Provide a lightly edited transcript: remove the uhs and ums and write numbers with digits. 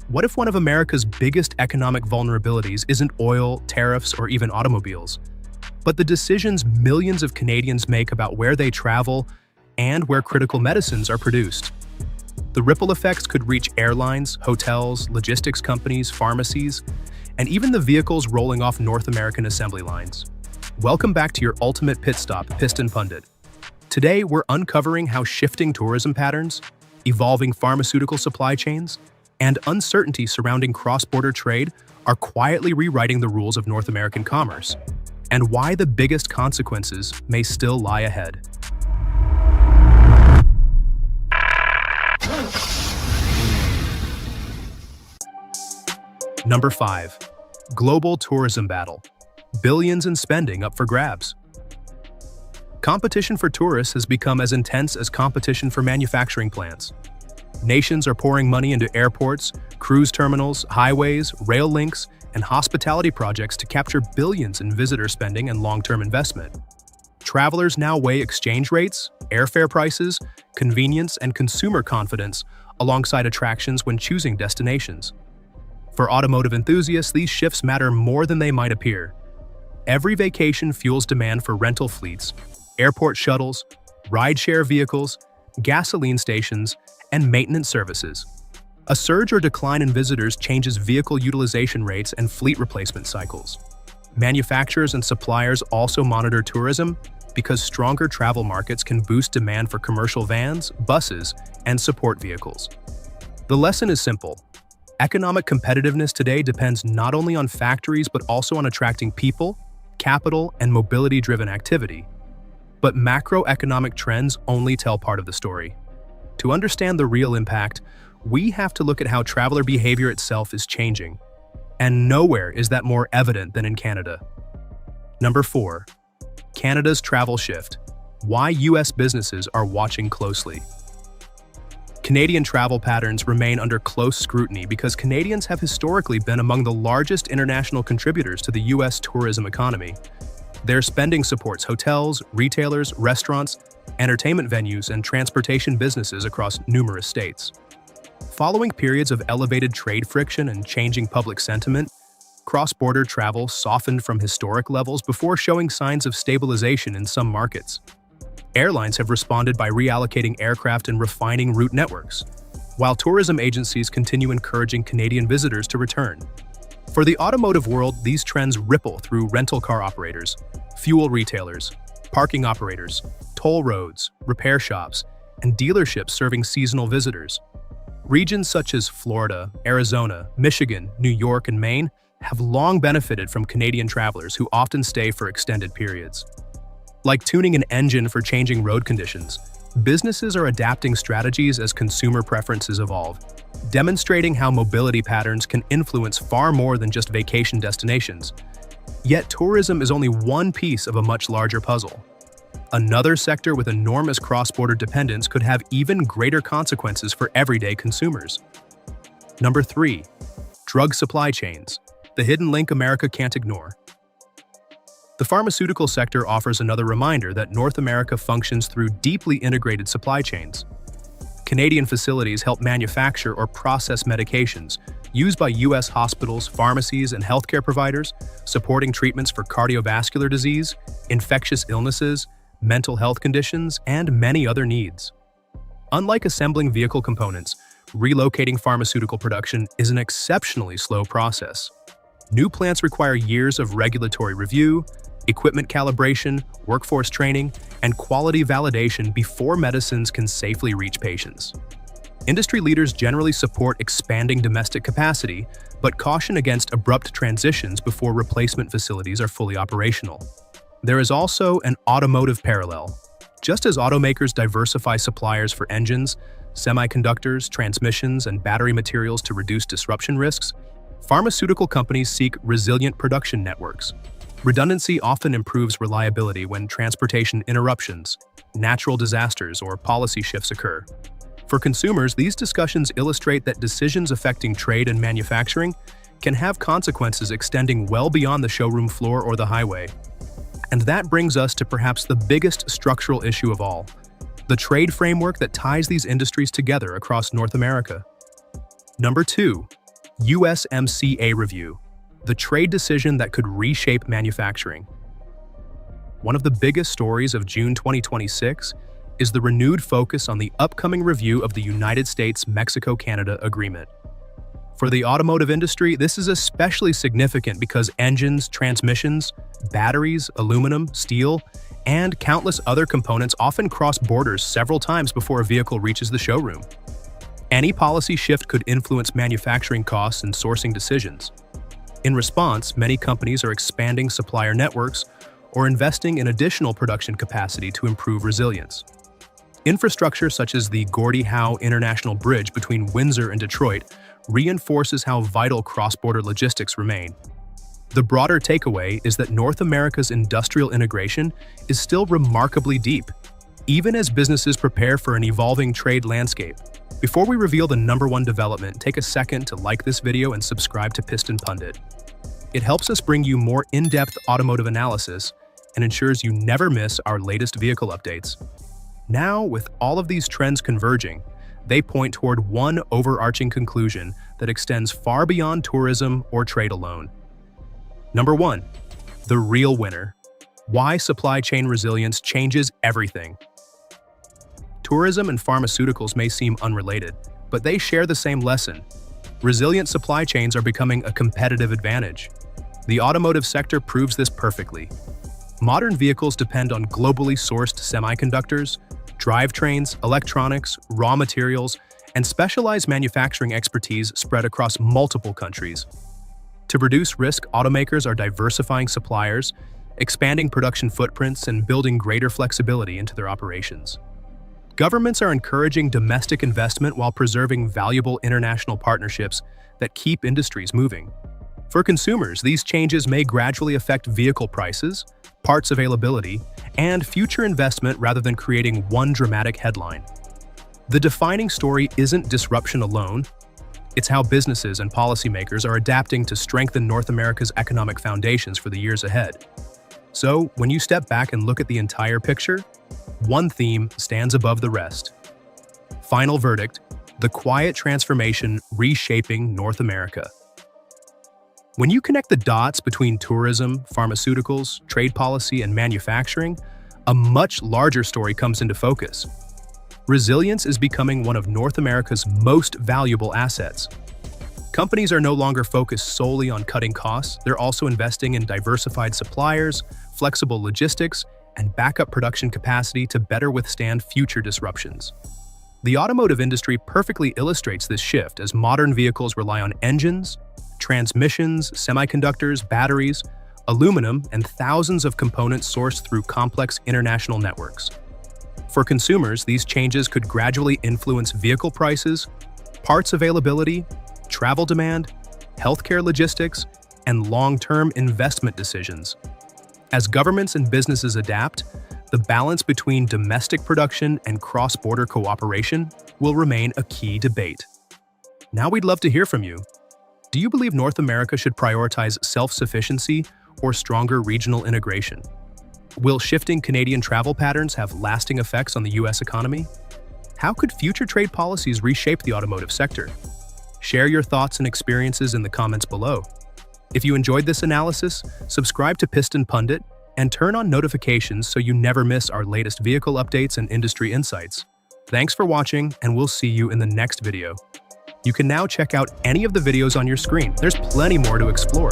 What if one of America's biggest economic vulnerabilities isn't oil, tariffs, or even automobiles, but the decisions millions of Canadians make about where they travel and where critical medicines are produced? The ripple effects could reach airlines, hotels, logistics companies, pharmacies, and even the vehicles rolling off North American assembly lines. Welcome back to your ultimate pit stop, Piston Pundit. Today, we're uncovering how shifting tourism patterns, evolving pharmaceutical supply chains, and uncertainty surrounding cross-border trade are quietly rewriting the rules of North American commerce, and why the biggest consequences may still lie ahead. Number 5. Global tourism battle. Billions in spending up for grabs. Competition for tourists has become as intense as competition for manufacturing plants. Nations are pouring money into airports, cruise terminals, highways, rail links, and hospitality projects to capture billions in visitor spending and long-term investment. Travelers now weigh exchange rates, airfare prices, convenience, and consumer confidence alongside attractions when choosing destinations. For automotive enthusiasts, these shifts matter more than they might appear. Every vacation fuels demand for rental fleets, airport shuttles, rideshare vehicles, gasoline stations, and maintenance services. A surge or decline in visitors changes vehicle utilization rates and fleet replacement cycles. Manufacturers and suppliers also monitor tourism because stronger travel markets can boost demand for commercial vans, buses, and support vehicles. The lesson is simple. Economic competitiveness today depends not only on factories but also on attracting people, capital, and mobility-driven activity. But macroeconomic trends only tell part of the story. To understand the real impact, we have to look at how traveler behavior itself is changing. And nowhere is that more evident than in Canada. Number 4. Canada's travel shift. Why U.S. businesses are watching closely. Canadian travel patterns remain under close scrutiny because Canadians have historically been among the largest international contributors to the U.S. tourism economy. Their spending supports hotels, retailers, restaurants, entertainment venues, and transportation businesses across numerous states. Following periods of elevated trade friction and changing public sentiment, cross-border travel softened from historic levels before showing signs of stabilization in some markets. Airlines have responded by reallocating aircraft and refining route networks, while tourism agencies continue encouraging Canadian visitors to return. For the automotive world, these trends ripple through rental car operators, fuel retailers, parking operators, toll roads, repair shops, and dealerships serving seasonal visitors. Regions such as Florida, Arizona, Michigan, New York, and Maine have long benefited from Canadian travelers who often stay for extended periods. Like tuning an engine for changing road conditions, businesses are adapting strategies as consumer preferences evolve, demonstrating how mobility patterns can influence far more than just vacation destinations. Yet tourism is only one piece of a much larger puzzle. Another sector with enormous cross-border dependence could have even greater consequences for everyday consumers. Number 3. Drug supply chains. The hidden link America can't ignore. The pharmaceutical sector offers another reminder that North America functions through deeply integrated supply chains. Canadian facilities help manufacture or process medications used by U.S. hospitals, pharmacies, and healthcare providers, supporting treatments for cardiovascular disease, infectious illnesses, mental health conditions, and many other needs. Unlike assembling vehicle components, relocating pharmaceutical production is an exceptionally slow process. New plants require years of regulatory review, equipment calibration, workforce training, and quality validation before medicines can safely reach patients. Industry leaders generally support expanding domestic capacity, but caution against abrupt transitions before replacement facilities are fully operational. There is also an automotive parallel. Just as automakers diversify suppliers for engines, semiconductors, transmissions, and battery materials to reduce disruption risks, pharmaceutical companies seek resilient production networks. Redundancy often improves reliability when transportation interruptions, natural disasters, or policy shifts occur. For consumers, these discussions illustrate that decisions affecting trade and manufacturing can have consequences extending well beyond the showroom floor or the highway. And that brings us to perhaps the biggest structural issue of all, the trade framework that ties these industries together across North America. Number 2. USMCA review, the trade decision that could reshape manufacturing. One of the biggest stories of June 2026 is the renewed focus on the upcoming review of the United States-Mexico-Canada agreement. For the automotive industry, this is especially significant because engines, transmissions, batteries, aluminum, steel, and countless other components often cross borders several times before a vehicle reaches the showroom. Any policy shift could influence manufacturing costs and sourcing decisions. In response, many companies are expanding supplier networks or investing in additional production capacity to improve resilience. Infrastructure such as the Gordie Howe International Bridge between Windsor and Detroit reinforces how vital cross-border logistics remain. The broader takeaway is that North America's industrial integration is still remarkably deep, even as businesses prepare for an evolving trade landscape. Before we reveal the #1 development, take a second to like this video and subscribe to Piston Pundit. It helps us bring you more in-depth automotive analysis and ensures you never miss our latest vehicle updates. Now, with all of these trends converging, they point toward one overarching conclusion that extends far beyond tourism or trade alone. #1. The real winner. Why supply chain resilience changes everything. Tourism and pharmaceuticals may seem unrelated, but they share the same lesson. Resilient supply chains are becoming a competitive advantage. The automotive sector proves this perfectly. Modern vehicles depend on globally sourced semiconductors, drivetrains, electronics, raw materials, and specialized manufacturing expertise spread across multiple countries. To reduce risk, automakers are diversifying suppliers, expanding production footprints, and building greater flexibility into their operations. Governments are encouraging domestic investment while preserving valuable international partnerships that keep industries moving. For consumers, these changes may gradually affect vehicle prices, parts availability, and future investment rather than creating one dramatic headline. The defining story isn't disruption alone. It's how businesses and policymakers are adapting to strengthen North America's economic foundations for the years ahead. So, when you step back and look at the entire picture, one theme stands above the rest. Final verdict: the quiet transformation reshaping North America. When you connect the dots between tourism, pharmaceuticals, trade policy, and manufacturing, a much larger story comes into focus. Resilience is becoming one of North America's most valuable assets. Companies are no longer focused solely on cutting costs, they're also investing in diversified suppliers, flexible logistics, and backup production capacity to better withstand future disruptions. The automotive industry perfectly illustrates this shift as modern vehicles rely on engines, transmissions, semiconductors, batteries, aluminum, and thousands of components sourced through complex international networks. For consumers, these changes could gradually influence vehicle prices, parts availability, travel demand, healthcare logistics, and long-term investment decisions. As governments and businesses adapt, the balance between domestic production and cross-border cooperation will remain a key debate. Now we'd love to hear from you. Do you believe North America should prioritize self-sufficiency or stronger regional integration? Will shifting Canadian travel patterns have lasting effects on the US economy? How could future trade policies reshape the automotive sector? Share your thoughts and experiences in the comments below. If you enjoyed this analysis, subscribe to Piston Pundit and turn on notifications so you never miss our latest vehicle updates and industry insights. Thanks for watching, and we'll see you in the next video. You can now check out any of the videos on your screen. There's plenty more to explore.